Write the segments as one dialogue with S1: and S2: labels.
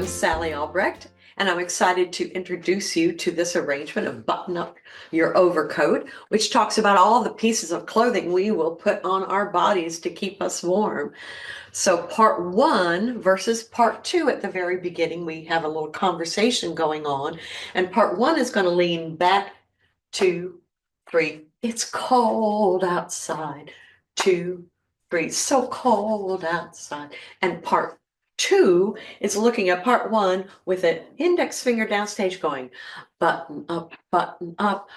S1: Sally Albrecht, and I'm excited to introduce you to this arrangement of Button Up Your Overcoat, which talks about all the pieces of clothing we will put on our bodies to keep us warm. So part one versus part two at the very beginning, we have a little conversation going on, and part one is going to lean back, 2, 3. It's cold outside. 2, 3. So cold outside. And part two is looking at part one with an index finger downstage going button up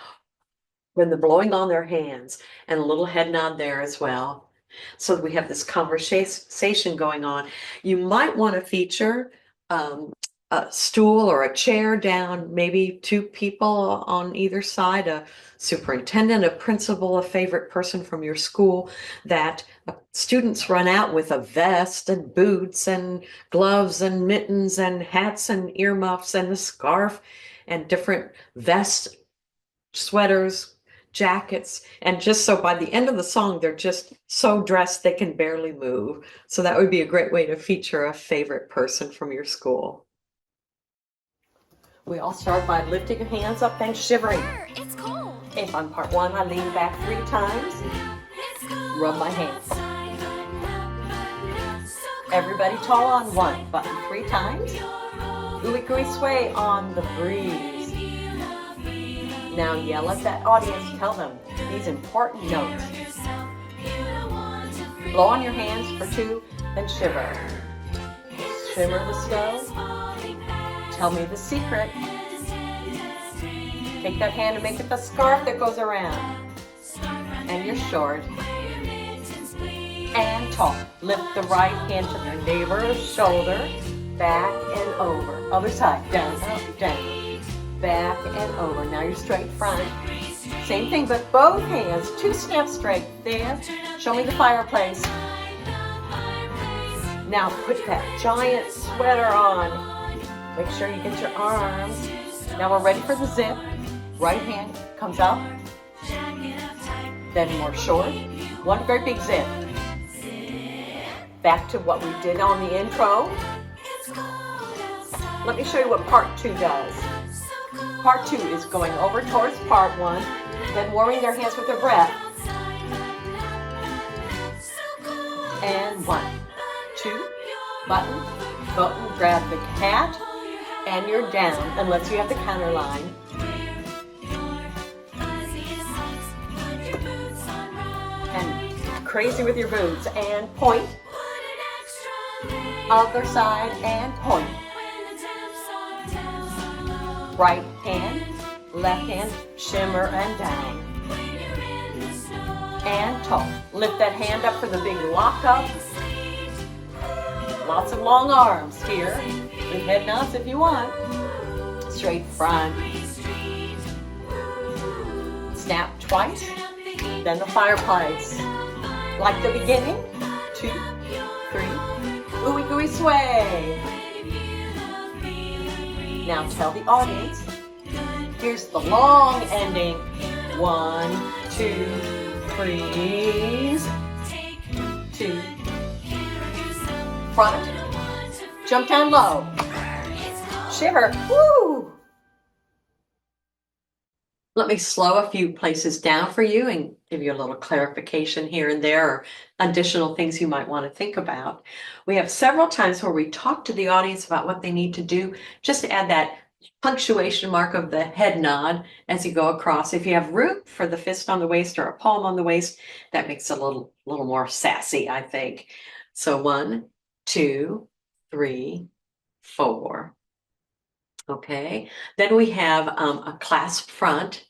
S1: when they're blowing on their hands, and a little head nod there as well. So we have this conversation going on. You might want to feature a stool or a chair down, maybe 2 people on either side, a superintendent, a principal, a favorite person from your school, that students run out with a vest and boots and gloves and mittens and hats and earmuffs and a scarf and different vests, sweaters, jackets, and just so by the end of the song they're just so dressed they can barely move. So that would be a great way to feature a favorite person from your school. We all start by lifting your hands up and shivering.
S2: It's cold.
S1: If on part one I lean back 3 times, rub my hands. Everybody tall on 1, button 3 times. Ooey gooey sway on the breeze. Now yell at that audience, tell them these important notes. Blow on your hands for 2, then shiver. Shimmer the snow. Tell me the secret. Take that hand and make it the scarf that goes around. And you're short and tall. Lift the right hand to your neighbor's shoulder, back and over. Other side, down, up, down, back and over. Now you're straight front. Same thing, but both hands, 2 steps straight. There. Show me the fireplace. Now put that giant sweater on. Make sure you get your arms. Now we're ready for the zip. Right hand comes up. Then more short. 1 very big zip. Back to what we did on the intro. Let me show you what part 2 does. Part 2 is going over towards part 1, then warming their hands with their breath. And 1, 2, button, grab the cat, and you're down, unless you have the counter line. And crazy with your boots, and point. Other side, and point. Right hand, left hand, shimmer and down. And tall. Lift that hand up for the big lock up. Lots of long arms here. And head nods if you want. Straight front. Snap twice. Then the fireplace. Like the beginning. 2, 3. Ooey gooey sway. Now tell the audience. Here's the long ending. 1, 2, 3. 2. Front. Jump down low. Shiver. Woo! Let me slow a few places down for you and give you a little clarification here and there, or additional things you might want to think about. We have several times where we talk to the audience about what they need to do, just to add that punctuation mark of the head nod as you go across. If you have room for the fist on the waist or a palm on the waist, that makes it a little more sassy, I think. So 1, 2, 3, 4. Okay, then we have a clasp front,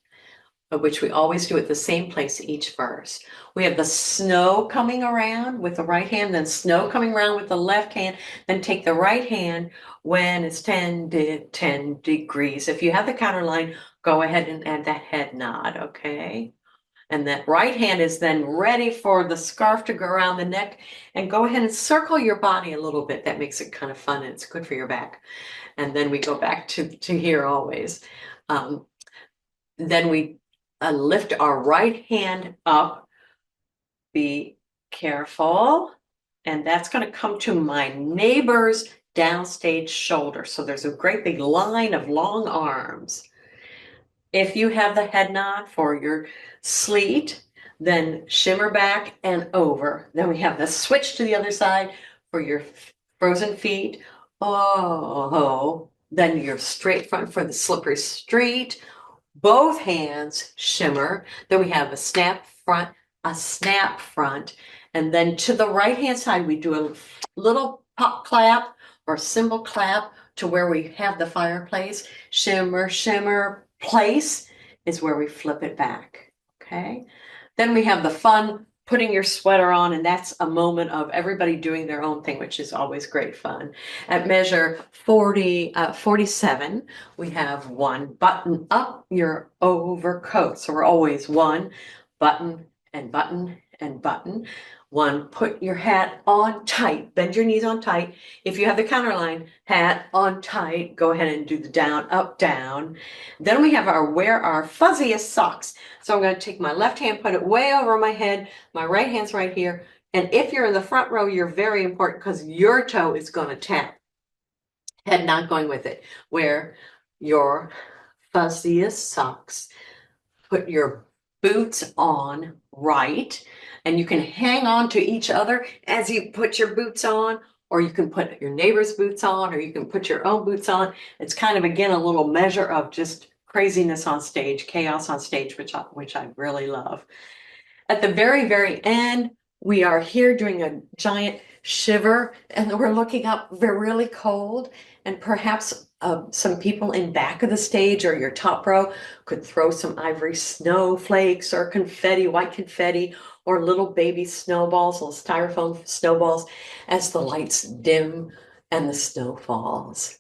S1: which we always do at the same place each verse. We have the snow coming around with the right hand, then snow coming around with the left hand, then take the right hand when it's 10 degrees. If you have the counter line, go ahead and add that head nod, okay? And that right hand is then ready for the scarf to go around the neck, and go ahead and circle your body a little bit. That makes it kind of fun, and it's good for your back. And then we go back to here always. Then we lift our right hand up. Be careful. And that's going to come to my neighbor's downstage shoulder. So there's a great big line of long arms. If you have the head nod for your sleet, then shimmer back and over. Then we have the switch to the other side for your frozen feet. Oh, then your straight front for the slippery street. Both hands shimmer. Then we have a snap front, and then to the right hand side, we do a little pop clap or cymbal clap to where we have the fireplace. Shimmer, shimmer, place is where we flip it back. Okay. Then we have the fun putting your sweater on, and that's a moment of everybody doing their own thing, which is always great fun. At measure 47, we have one, button up your overcoat. So we're always one, button and button and button. One, put your hat on tight, bend your knees on tight. If you have the counterline, hat on tight, go ahead and do the down, up, down. Then we have our wear our fuzziest socks. So I'm going to take my left hand, put it way over my head, my right hand's right here. And if you're in the front row, you're very important because your toe is going to tap. Head not going with it. Wear your fuzziest socks. Put your boots on right, and you can hang on to each other as you put your boots on, or you can put your neighbor's boots on, or you can put your own boots on. It's kind of, again, a little measure of just craziness on stage, chaos on stage, which I really love. At the very, very end, we are here doing a giant shiver, and we're looking up, we're really cold, and perhaps some people in back of the stage or your top row could throw some ivory snowflakes or confetti, white confetti, or little baby snowballs, little styrofoam snowballs, as the lights dim and the snow falls.